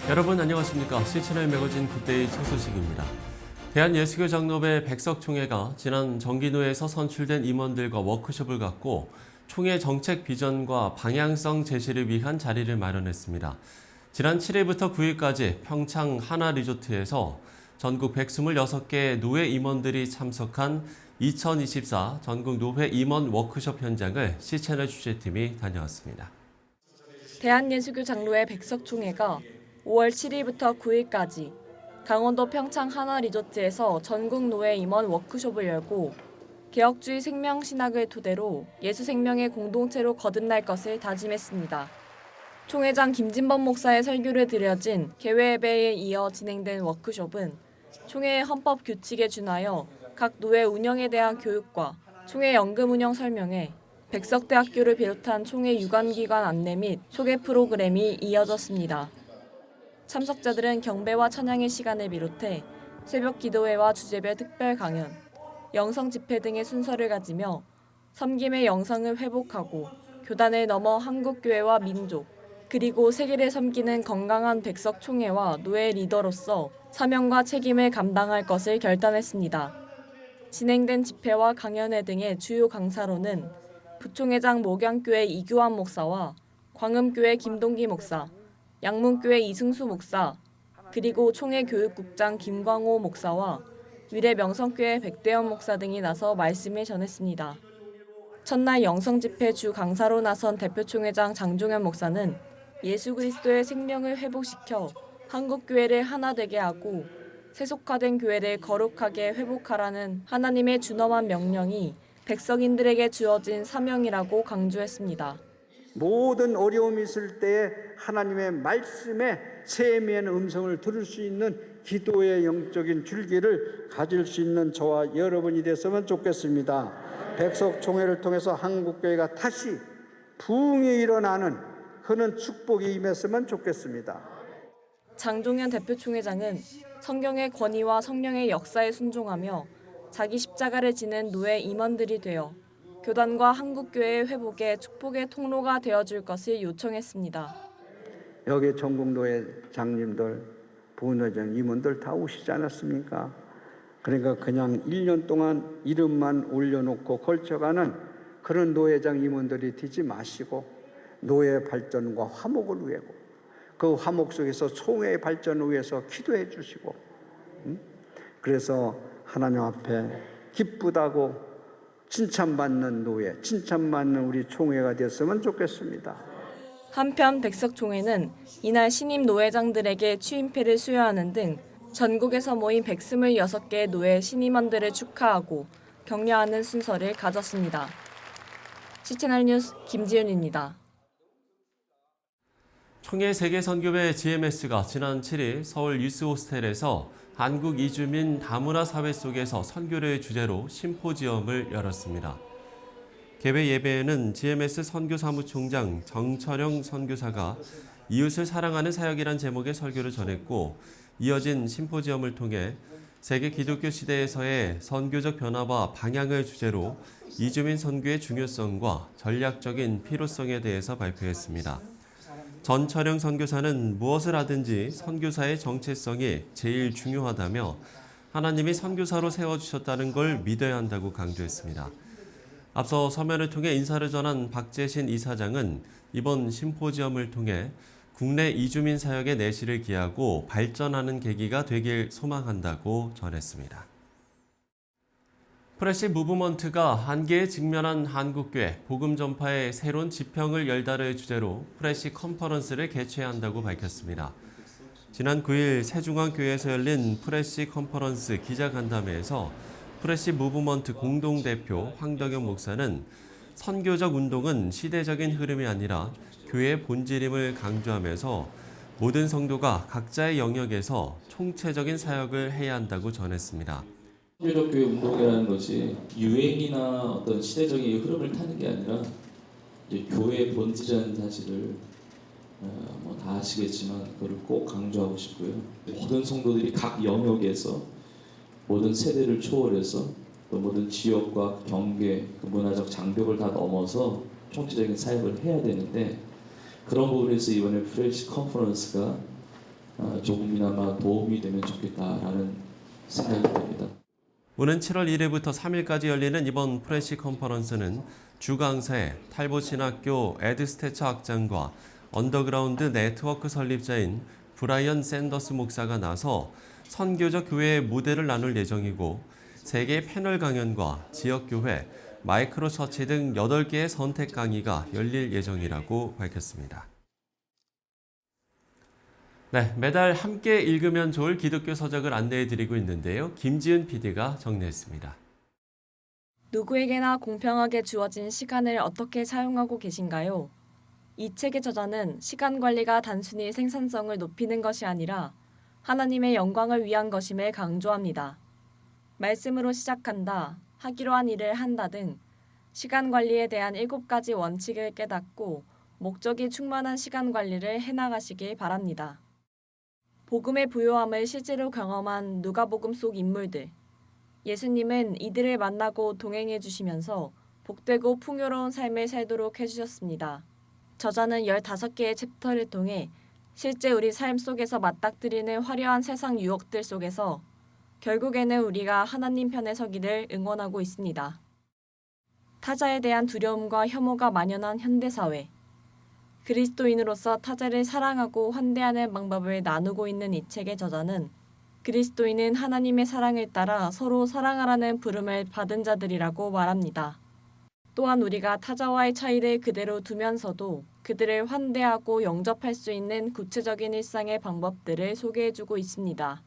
여러분 안녕하십니까? 시채널 매거진 굿데이 첫 소식입니다. 대한예수교 장로회 백석총회가 지난 정기노회에서 선출된 임원들과 워크숍을 갖고 총회 정책 비전과 방향성 제시를 위한 자리를 마련했습니다. 지난 7일부터 9일까지 평창 하나리조트에서 전국 126개 노회 임원들이 참석한 2024 전국 노회 임원 워크숍 현장을 시채널 취재팀이 다녀왔습니다. 대한예수교 장로회 백석총회가 5월 7일부터 9일까지 강원도 평창 하나리조트에서 전국 노회 임원 워크숍을 열고 개혁주의 생명신학을 토대로 예수생명의 공동체로 거듭날 것을 다짐했습니다. 총회장 김진범 목사의 설교를 드려진 개회예배에 이어 진행된 워크숍은 총회의 헌법 규칙에 준하여 각 노회 운영에 대한 교육과 총회 연금 운영 설명회, 백석대학교를 비롯한 총회 유관기관 안내 및 소개 프로그램이 이어졌습니다. 참석자들은 경배와 찬양의 시간을 비롯해 새벽 기도회와 주제별 특별 강연, 영성 집회 등의 순서를 가지며 섬김의 영성을 회복하고 교단을 넘어 한국교회와 민족, 그리고 세계를 섬기는 건강한 백석 총회와 노회 리더로서 사명과 책임을 감당할 것을 결단했습니다. 진행된 집회와 강연회 등의 주요 강사로는 부총회장 목양교회 이규환 목사와 광음교회 김동기 목사, 양문교회 이승수 목사, 그리고 총회 교육국장 김광호 목사와 위례명성교회 백대현 목사 등이 나서 말씀을 전했습니다. 첫날 영성집회 주 강사로 나선 대표총회장 장종현 목사는 예수 그리스도의 생명을 회복시켜 한국교회를 하나 되게 하고 세속화된 교회를 거룩하게 회복하라는 하나님의 준엄한 명령이 백성인들에게 주어진 사명이라고 강조했습니다. 모든 어려움이 있을 때에 하나님의 말씀에 세미한 음성을 들을 수 있는 기도의 영적인 줄기를 가질 수 있는 저와 여러분이 됐으면 좋겠습니다. 백석총회를 통해서 한국교회가 다시 부흥이 일어나는 그런 축복이 임했으면 좋겠습니다. 장종현 대표총회장은 성경의 권위와 성령의 역사에 순종하며 자기 십자가를 지는 노회 임원들이 되어 교단과 한국교회의 회복에 축복의 통로가 되어줄 것을 요청했습니다. 여기 전국노회 장님들, 부원회장 임원들 다 오시지 않았습니까? 그러니까 그냥 1년 동안 이름만 올려놓고 걸쳐가는 그런 노회장 임원들이 되지 마시고 노회 발전과 화목을 위하고 그 화목 속에서 총회의 발전을 위해서 기도해 주시고 그래서 하나님 앞에 기쁘다고 칭찬받는 노회, 칭찬받는 우리 총회가 됐으면 좋겠습니다. 한편 백석총회는 이날 신임 노회장들에게 취임패를 수여하는 등 전국에서 모인 126개 노회 신임원들을 축하하고 격려하는 순서를 가졌습니다. 시채널 뉴스 김지윤입니다. 총회 세계선교회 GMS가 지난 7일 서울 유스호스텔에서 한국 이주민 다문화 사회 속에서 선교를 주제로 심포지엄을 열었습니다. 개회 예배에는 GMS 선교사무총장 정철영 선교사가 이웃을 사랑하는 사역이란 제목의 설교를 전했고 이어진 심포지엄을 통해 세계 기독교 시대에서의 선교적 변화와 방향을 주제로 이주민 선교의 중요성과 전략적인 필요성에 대해서 발표했습니다. 전철영 선교사는 무엇을 하든지 선교사의 정체성이 제일 중요하다며 하나님이 선교사로 세워주셨다는 걸 믿어야 한다고 강조했습니다. 앞서 서면을 통해 인사를 전한 박재신 이사장은 이번 심포지엄을 통해 국내 이주민 사역의 내실을 기하고 발전하는 계기가 되길 소망한다고 전했습니다. 프레시 무브먼트가 한계에 직면한 한국교회 복음 전파의 새로운 지평을 열다를 주제로 프레시 컨퍼런스를 개최한다고 밝혔습니다. 지난 9일 세중앙교회에서 열린 프레시 컨퍼런스 기자간담회에서 프레시 무브먼트 공동대표 황덕영 목사는 선교적 운동은 시대적인 흐름이 아니라 교회의 본질임을 강조하면서 모든 성도가 각자의 영역에서 총체적인 사역을 해야 한다고 전했습니다. 선교적 교회 운동이라는 것이 유행이나 어떤 시대적인 흐름을 타는 게 아니라 이제 교회의 본질이라는 사실을 다 아시겠지만 그걸 꼭 강조하고 싶고요. 모든 성도들이 각 영역에서 모든 세대를 초월해서 또 모든 지역과 경계, 그 문화적 장벽을 다 넘어서 총체적인 사역을 해야 되는데 그런 부분에서 이번에 프레시 컨퍼런스가 조금이나마 도움이 되면 좋겠다라는 생각이 듭니다. 오는 7월 1일부터 3일까지 열리는 이번 프레시 컨퍼런스는 주 강사의 탈보신학교 에드스테처 학장과 언더그라운드 네트워크 설립자인 브라이언 샌더스 목사가 나서 선교적 교회의 무대를 나눌 예정이고 3개의 패널 강연과 지역교회, 마이크로 처치 등 8개의 선택 강의가 열릴 예정이라고 밝혔습니다. 네, 매달 함께 읽으면 좋을 기독교 서적을 안내해드리고 있는데요. 김지은 PD가 정리했습니다. 누구에게나 공평하게 주어진 시간을 어떻게 사용하고 계신가요? 이 책의 저자는 시간 관리가 단순히 생산성을 높이는 것이 아니라 하나님의 영광을 위한 것임을 강조합니다. 말씀으로 시작한다, 하기로 한 일을 한다 등 시간 관리에 대한 7가지 원칙을 깨닫고 목적이 충만한 시간 관리를 해나가시길 바랍니다. 복음의 부요함을 실제로 경험한 누가복음 속 인물들. 예수님은 이들을 만나고 동행해 주시면서 복되고 풍요로운 삶을 살도록 해주셨습니다. 저자는 15개의 챕터를 통해 실제 우리 삶 속에서 맞닥뜨리는 화려한 세상 유혹들 속에서 결국에는 우리가 하나님 편에 서기를 응원하고 있습니다. 타자에 대한 두려움과 혐오가 만연한 현대사회. 그리스도인으로서 타자를 사랑하고 환대하는 방법을 나누고 있는 이 책의 저자는 그리스도인은 하나님의 사랑을 따라 서로 사랑하라는 부름을 받은 자들이라고 말합니다. 또한 우리가 타자와의 차이를 그대로 두면서도 그들을 환대하고 영접할 수 있는 구체적인 일상의 방법들을 소개해주고 있습니다.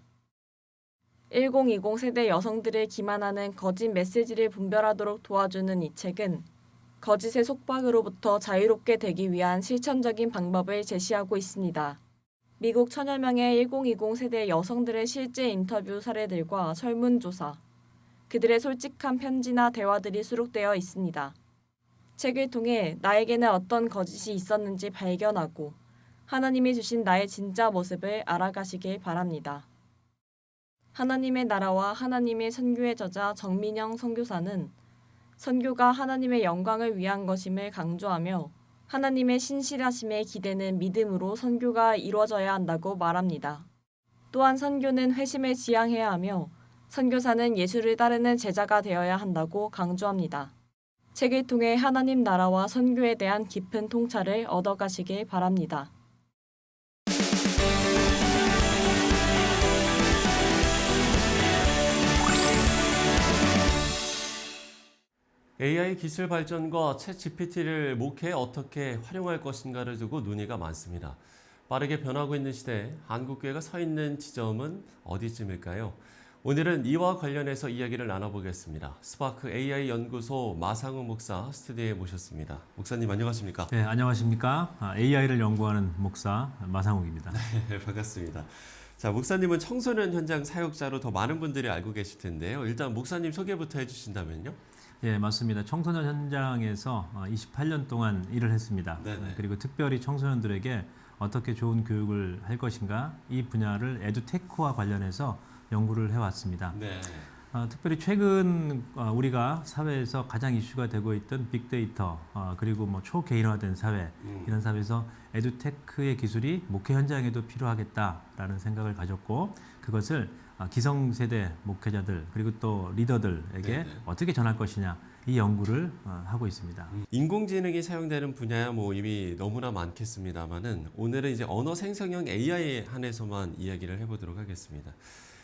1020 세대 여성들을 기만하는 거짓 메시지를 분별하도록 도와주는 이 책은 거짓의 속박으로부터 자유롭게 되기 위한 실천적인 방법을 제시하고 있습니다. 미국 1000여 명의 1020 세대 여성들의 실제 인터뷰 사례들과 설문조사, 그들의 솔직한 편지나 대화들이 수록되어 있습니다. 책을 통해 나에게는 어떤 거짓이 있었는지 발견하고 하나님이 주신 나의 진짜 모습을 알아가시길 바랍니다. 하나님의 나라와 하나님의 선교의 저자 정민영 선교사는 선교가 하나님의 영광을 위한 것임을 강조하며 하나님의 신실하심에 기대는 믿음으로 선교가 이루어져야 한다고 말합니다. 또한 선교는 회심을 지향해야 하며 선교사는 예수를 따르는 제자가 되어야 한다고 강조합니다. 책을 통해 하나님 나라와 선교에 대한 깊은 통찰을 얻어가시길 바랍니다. AI 기술 발전과 챗GPT를 목회에 어떻게 활용할 것인가를 두고 논의가 많습니다. 빠르게 변하고 있는 시대에 한국교회가 서 있는 지점은 어디쯤일까요? 오늘은 이와 관련해서 이야기를 나눠보겠습니다. 스파크 AI 연구소 마상우 목사 스튜디오에 모셨습니다. 목사님 안녕하십니까? 네, 안녕하십니까? AI를 연구하는 목사 마상욱입니다. 네, 반갑습니다. 자, 목사님은 청소년 현장 사역자로 더 많은 분들이 알고 계실 텐데요. 일단 목사님 소개부터 해주신다면요. 예, 맞습니다. 청소년 현장에서 28년 동안 일을 했습니다. 네네. 그리고 특별히 청소년들에게 어떻게 좋은 교육을 할 것인가 이 분야를 에듀테크와 관련해서 연구를 해왔습니다. 네. 특별히 최근 우리가 사회에서 가장 이슈가 되고 있던 빅데이터 그리고 뭐 초개인화된 사회 이런 사회에서 에듀테크의 기술이 목회 현장에도 필요하겠다라는 생각을 가졌고 그것을 기성세대 목회자들 그리고 또 리더들에게 네네. 어떻게 전할 것이냐 이 연구를 하고 있습니다. 인공지능이 사용되는 분야야 뭐 이미 너무나 많겠습니다만은 오늘은 이제 언어 생성형 AI에 한해서만 이야기를 해보도록 하겠습니다.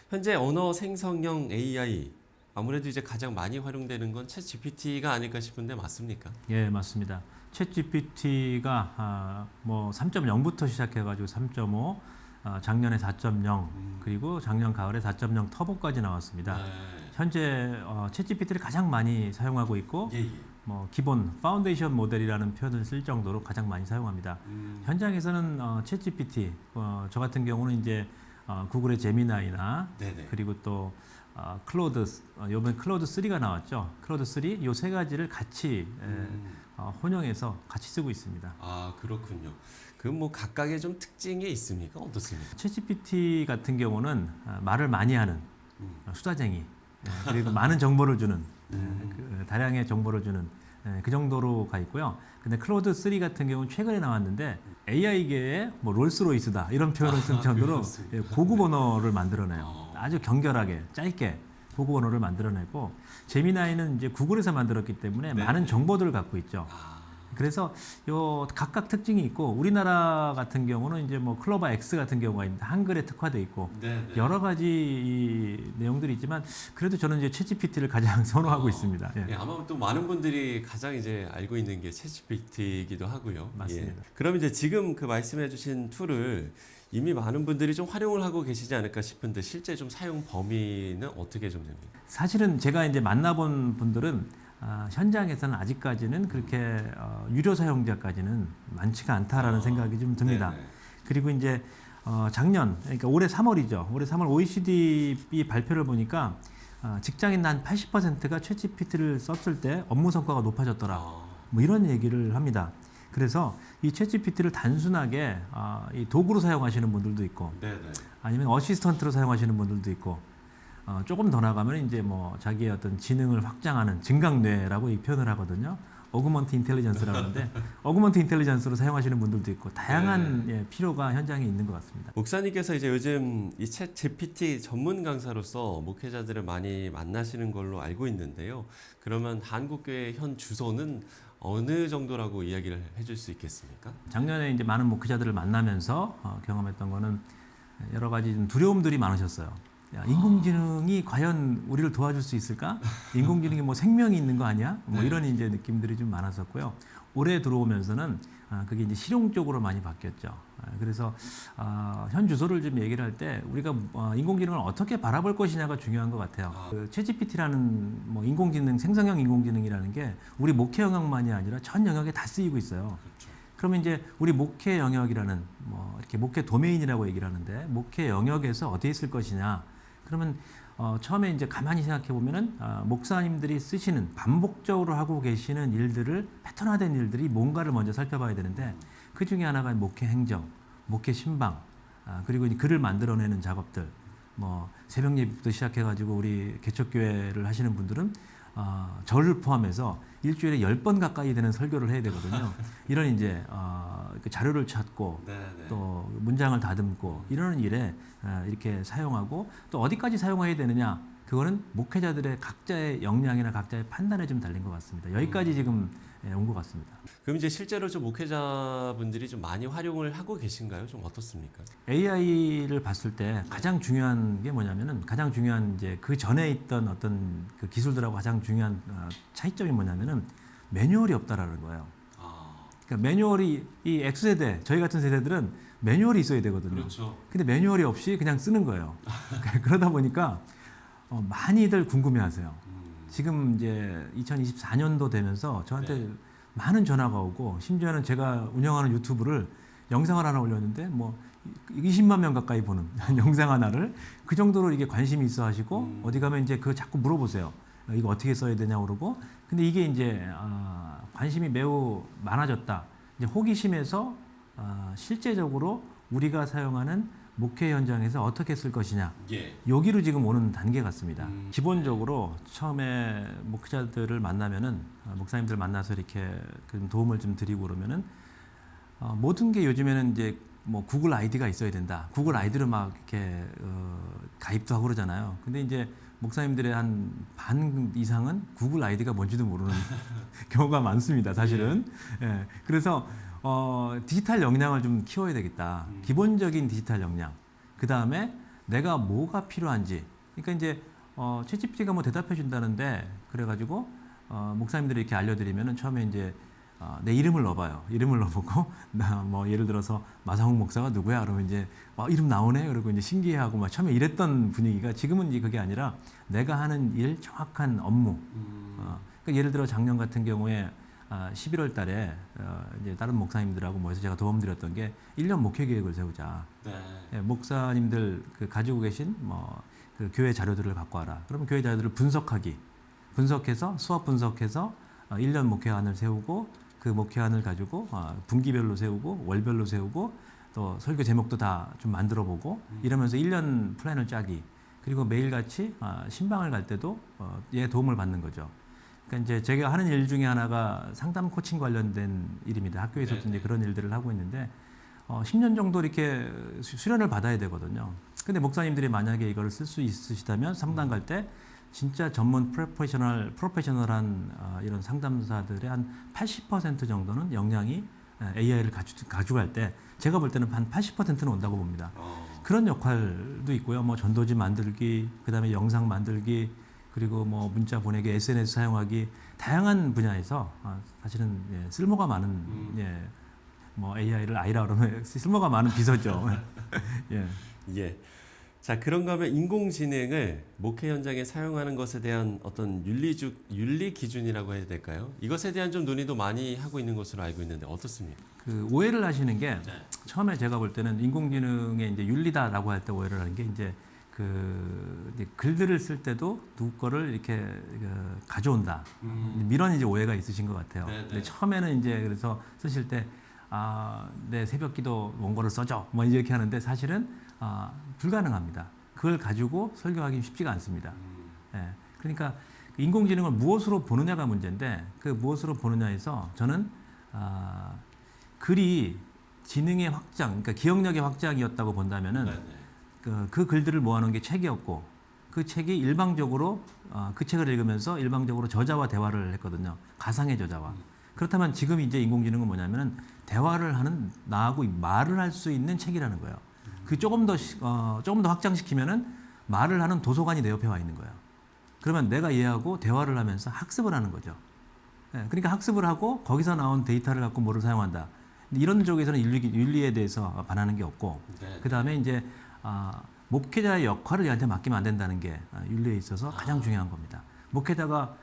현재 언어 생성형 AI 아무래도 이제 가장 많이 활용되는 건 챗GPT가 아닐까 싶은데 맞습니까? 예, 맞습니다. 챗GPT가 뭐 3.0부터 시작해가지고 3.5, 작년에 4.0, 그리고 작년 가을에 4.0 터보까지 나왔습니다. 네. 현재 챗GPT를 가장 많이 사용하고 있고 예, 예. 뭐 기본 파운데이션 모델이라는 표현을 쓸 정도로 가장 많이 사용합니다. 현장에서는 챗GPT, 저 같은 경우는 이제 구글의 제미나이나 네네. 그리고 또 클로드, 이번에 클로드 3가 나왔죠. 클로드 3 이 세 가지를 같이 혼용해서 같이 쓰고 있습니다. 아, 그렇군요. 그럼 뭐 각각의 좀 특징이 있습니까? 어떻습니까? 챗GPT 같은 경우는 말을 많이 하는 수다쟁이 그리고 많은 정보를 주는 다량의 정보를 주는 그 정도로 가 있고요. 근데 클로드 3 같은 경우는 최근에 나왔는데 AI계의 뭐 롤스로이스다 이런 표현을 쓸 정도로 그렇습니다. 예, 고급 언어를 만들어내요. 아주 경결하게 짧게 고급 언어를 만들어내고 제미나이는 이제 구글에서 만들었기 때문에 네. 많은 정보들을 갖고 있죠. 아, 그래서 요 각각 특징이 있고 우리나라 같은 경우는 이제 뭐 클로바 X 같은 경우가 있는데 한글에 특화돼 있고 네, 네. 여러 가지 이 내용들이 있지만 그래도 저는 이제 챗GPT를 가장 선호하고 있습니다. 예. 예, 아마 또 많은 분들이 가장 이제 알고 있는 게 챗GPT이기도 하고요. 맞습니다. 예. 그럼 이제 지금 그 말씀해주신 툴을 이미 많은 분들이 좀 활용을 하고 계시지 않을까 싶은데 실제 좀 사용 범위는 어떻게 좀 됩니까? 사실은 제가 이제 만나본 분들은 현장에서는 아직까지는 그렇게 유료 사용자까지는 많지가 않다라는 생각이 좀 듭니다. 네네. 그리고 이제 작년 그러니까 올해 3월이죠. 올해 3월 OECD 발표를 보니까 직장인 한 80%가 챗GPT를 썼을 때 업무 성과가 높아졌더라. 아, 뭐 이런 얘기를 합니다. 그래서 이 챗GPT를 단순하게 이 도구로 사용하시는 분들도 있고 네네. 아니면 어시스턴트로 사용하시는 분들도 있고 조금 더 나가면 이제 뭐 자기의 어떤 지능을 확장하는 증강뇌라고 이 표현을 하거든요. 어그먼트 인텔리전스라고 하는데 어그먼트 인텔리전스로 사용하시는 분들도 있고 다양한 예, 필요가 현장에 있는 것 같습니다. 목사님께서 이제 요즘 이 챗 GPT 전문 강사로서 목회자들을 많이 만나시는 걸로 알고 있는데요. 그러면 한국교회 현 주소는 어느 정도라고 이야기를 해줄 수 있겠습니까? 작년에 이제 많은 목회자들을 만나면서 경험했던 거는 여러 가지 좀 두려움들이 많으셨어요. 야, 인공지능이 과연 우리를 도와줄 수 있을까? 인공지능이 뭐 생명이 있는 거 아니야? 뭐 이런 이제 느낌들이 좀 많았었고요. 올해 들어오면서는 그게 이제 실용적으로 많이 바뀌었죠. 그래서 현 주소를 좀 얘기를 할 때 우리가 인공지능을 어떻게 바라볼 것이냐가 중요한 것 같아요. 그 챗GPT라는 뭐 인공지능, 생성형 인공지능이라는 게 우리 목회 영역만이 아니라 전 영역에 다 쓰이고 있어요. 그러면 이제 우리 목회 영역이라는 뭐 이렇게 목회 도메인이라고 얘기를 하는데 목회 영역에서 어디에 쓸 것이냐? 그러면 처음에 이제 가만히 생각해 보면은 목사님들이 쓰시는 반복적으로 하고 계시는 일들을 패턴화된 일들이 뭔가를 먼저 살펴봐야 되는데 그 중에 하나가 목회 행정, 목회 신방, 그리고 이제 글을 만들어내는 작업들, 뭐 새벽 예배부터 시작해가지고 우리 개척교회를 하시는 분들은 저를 포함해서 일주일에 10번 가까이 되는 설교를 해야 되거든요. 이런 이제 그 자료를 찾고 네네. 또 문장을 다듬고 이러는 일에 이렇게 사용하고 또 어디까지 사용해야 되느냐 그거는 목회자들의 각자의 역량이나 각자의 판단에 좀 달린 것 같습니다. 여기까지 지금 온 것 같습니다. 그럼 이제 실제로 좀 목회자분들이 좀 많이 활용을 하고 계신가요? 좀 어떻습니까? AI를 봤을 때 가장 중요한 게 뭐냐면은 가장 중요한 이제 그 전에 있던 어떤 그 기술들하고 가장 중요한 차이점이 뭐냐면은 매뉴얼이 없다라는 거예요. 아, 그러니까 매뉴얼이 이 X세대 저희 같은 세대들은 매뉴얼이 있어야 되거든요. 그렇죠. 근데 매뉴얼이 없이 그냥 쓰는 거예요. 그러다 보니까 많이들 궁금해하세요. 지금 이제 2024년도 되면서 저한테 네. 많은 전화가 오고 심지어는 제가 운영하는 유튜브를 영상을 하나 올렸는데 뭐 20만 명 가까이 보는 영상 하나를 그 정도로 이게 관심이 있어 하시고 어디 가면 이제 그거 자꾸 물어보세요. 이거 어떻게 써야 되냐 그러고 근데 이게 이제 관심이 매우 많아졌다. 이제 호기심에서 실제적으로 우리가 사용하는 목회 현장에서 어떻게 쓸 것이냐 예. 여기로 지금 오는 단계 같습니다. 음. 기본적으로 처음에 목회자들을 만나면은 목사님들 만나서 이렇게 좀 도움을 좀 드리고 그러면은 모든 게 요즘에는 이제 뭐 구글 아이디가 있어야 된다. 구글 아이디로 막 이렇게 가입도 하고 그러잖아요. 근데 이제 목사님들의 한 반 이상은 구글 아이디가 뭔지도 모르는 경우가 많습니다. 사실은. 예. 그래서 디지털 역량을 좀 키워야 되겠다. 기본적인 디지털 역량. 그 다음에 내가 뭐가 필요한지. 그러니까 이제 챗GPT가 뭐 대답해 준다는데 그래가지고 목사님들이 이렇게 알려드리면은 처음에 이제 내 이름을 넣어봐요. 이름을 넣어보고 나 뭐 예를 들어서 마상욱 목사가 누구야? 그러면 이제 이름 나오네. 그리고 이제 신기해하고 막 처음에 이랬던 분위기가 지금은 이제 그게 아니라 내가 하는 일 정확한 업무. 그러니까 예를 들어 작년 같은 경우에 11월 달에 이제 다른 목사님들하고 모여서 제가 도움드렸던 게 1년 목회 계획을 세우자. 네. 예, 목사님들 그 가지고 계신 그 교회 자료들을 갖고 와라. 그러면 교회 자료들을 분석해서 수업 분석해서 1년 목회안을 세우고 그 목회안을 가지고 분기별로 세우고 월별로 세우고 또 설교 제목도 다 좀 만들어 보고 이러면서 1년 플랜을 짜기. 그리고 매일같이 신방을 갈 때도 얘 도움을 받는 거죠. 그러니까 이제 제가 하는 일 중에 하나가 상담 코칭 관련된 일입니다. 학교에서도 이제 그런 일들을 하고 있는데 10년 정도 이렇게 수련을 받아야 되거든요. 근데 목사님들이 만약에 이걸 쓸 수 있으시다면 상담 갈 때 진짜 전문 프로페셔널한 이런 상담사들의 한 80% 정도는 역량이 AI를 가져갈 때 제가 볼 때는 한 80%는 온다고 봅니다. 그런 역할도 있고요. 뭐 전도지 만들기, 그다음에 영상 만들기, 그리고 뭐 문자 보내기, SNS 사용하기, 다양한 분야에서 사실은 쓸모가 많은 뭐 AI를 아이라 그러면 쓸모가 많은 비서죠. 예. 예. 자, 그런가 하면 인공지능을 목회 현장에 사용하는 것에 대한 어떤 윤리 기준이라고 해야 될까요? 이것에 대한 좀 논의도 많이 하고 있는 것으로 알고 있는데 어떻습니까? 그 오해를 하시는 게 처음에 제가 볼 때는 인공지능의 이제 윤리다라고 할 때 오해를 하는 게 이제 이제 글들을 쓸 때도 누구 거를 이렇게 가져온다. 이런 이제 오해가 있으신 것 같아요. 근데 처음에는 이제 그래서 쓰실 때 내 새벽기도 원고를 써줘. 뭐 이렇게 하는데 사실은 불가능합니다. 그걸 가지고 설교하기 쉽지가 않습니다. 예. 그러니까 인공지능을 무엇으로 보느냐가 문제인데 그 무엇으로 보느냐에서 저는 글이 지능의 확장, 그러니까 기억력의 확장이었다고 본다면은 그 글들을 모아놓은 게 책이었고 그 책이 일방적으로 그 책을 읽으면서 일방적으로 저자와 대화를 했거든요. 가상의 저자와. 그렇다면 지금 이제 인공지능은 뭐냐면은 대화를 하는 나하고 말을 할 수 있는 책이라는 거예요. 그 조금 더 확장시키면은 말을 하는 도서관이 내 옆에 와 있는 거예요. 그러면 내가 이해하고 대화를 하면서 학습을 하는 거죠. 예, 그러니까 학습을 하고 거기서 나온 데이터를 갖고 뭐를 사용한다. 이런 쪽에서는 윤리에 대해서 반하는 게 없고, 그 다음에 이제 목회자의 역할을 얘한테 맡기면 안 된다는 게 윤리에 있어서 가장 중요한 겁니다. 목회자가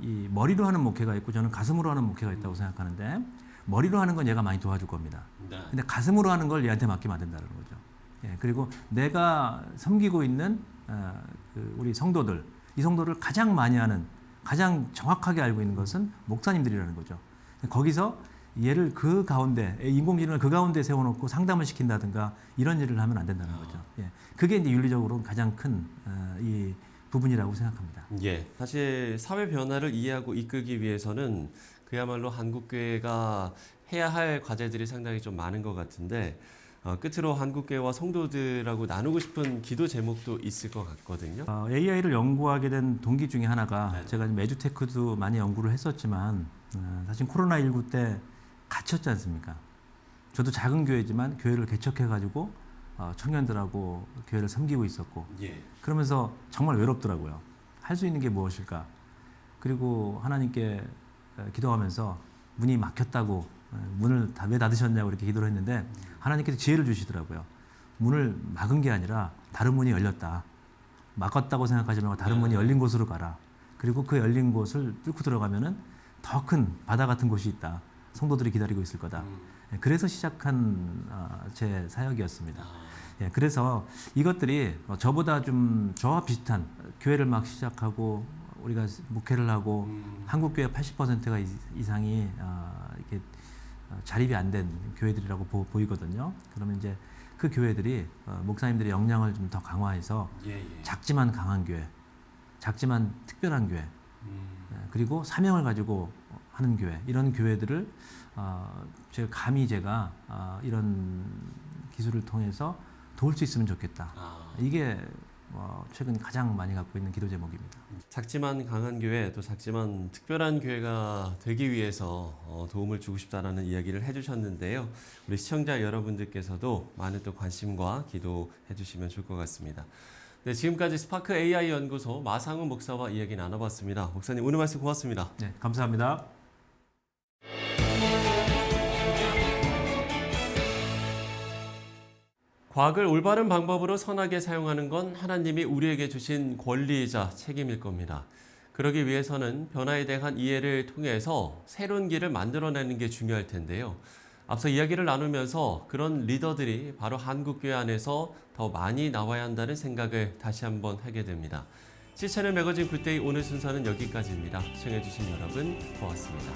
이 머리로 하는 목회가 있고 저는 가슴으로 하는 목회가 있다고 생각하는데 머리로 하는 건 얘가 많이 도와줄 겁니다. 근데 가슴으로 하는 걸 얘한테 맡기면 안 된다는 거죠. 예, 그리고 내가 섬기고 있는 우리 성도들, 이 성도를 가장 많이 하는, 가장 정확하게 알고 있는 것은 목사님들이라는 거죠. 거기서 얘를 그 가운데, 인공지능을 그 가운데 세워놓고 상담을 시킨다든가 이런 일을 하면 안 된다는 거죠. 예, 그게 이제 윤리적으로 가장 큰 이 부분이라고 생각합니다. 예, 사실 사회 변화를 이해하고 이끌기 위해서는 그야말로 한국교회가 해야 할 과제들이 상당히 좀 많은 것 같은데 끝으로 한국교회와 성도들하고 나누고 싶은 기도 제목도 있을 것 같거든요. AI를 연구하게 된 동기 중에 하나가 제가 에듀테크도 많이 연구를 했었지만 사실 코로나19 때 갇혔지 않습니까? 저도 작은 교회지만 교회를 개척해가지고 청년들하고 교회를 섬기고 있었고 그러면서 정말 외롭더라고요. 할 수 있는 게 무엇일까? 그리고 하나님께 기도하면서 문이 막혔다고 문을 왜 닫으셨냐고 이렇게 기도를 했는데 하나님께서 지혜를 주시더라고요. 문을 막은 게 아니라 다른 문이 열렸다. 막았다고 생각하지 말고 다른 문이 열린 곳으로 가라. 그리고 그 열린 곳을 뚫고 들어가면은 더 큰 바다 같은 곳이 있다. 성도들이 기다리고 있을 거다. 그래서 시작한 제 사역이었습니다. 예, 그래서 이것들이 저보다 좀 저와 비슷한 교회를 막 시작하고 우리가 목회를 하고 한국 교회 80%가 이상이 이렇게 자립이 안 된 교회들이라고 보이거든요. 그러면 이제 그 교회들이 목사님들의 역량을 좀 더 강화해서 작지만 강한 교회, 작지만 특별한 교회, 그리고 사명을 가지고 하는 교회, 이런 교회들을 제가 이런 기술을 통해서 도울 수 있으면 좋겠다. 이게 최근 가장 많이 갖고 있는 기도 제목입니다. 작지만 강한 교회, 또 작지만 특별한 교회가 되기 위해서 도움을 주고 싶다라는 이야기를 해주셨는데요. 우리 시청자 여러분들께서도 많은 또 관심과 기도해 주시면 좋을 것 같습니다. 네, 지금까지 스파크 AI 연구소 마상훈 목사와 이야기 나눠봤습니다. 목사님 오늘 말씀 고맙습니다. 네, 감사합니다. 과학을 올바른 방법으로 선하게 사용하는 건 하나님이 우리에게 주신 권리이자 책임일 겁니다. 그러기 위해서는 변화에 대한 이해를 통해서 새로운 길을 만들어내는 게 중요할 텐데요. 앞서 이야기를 나누면서 그런 리더들이 바로 한국교회 안에서 더 많이 나와야 한다는 생각을 다시 한번 하게 됩니다. C 채널 매거진 굿데이 오늘 순서는 여기까지입니다. 시청해주신 여러분 고맙습니다.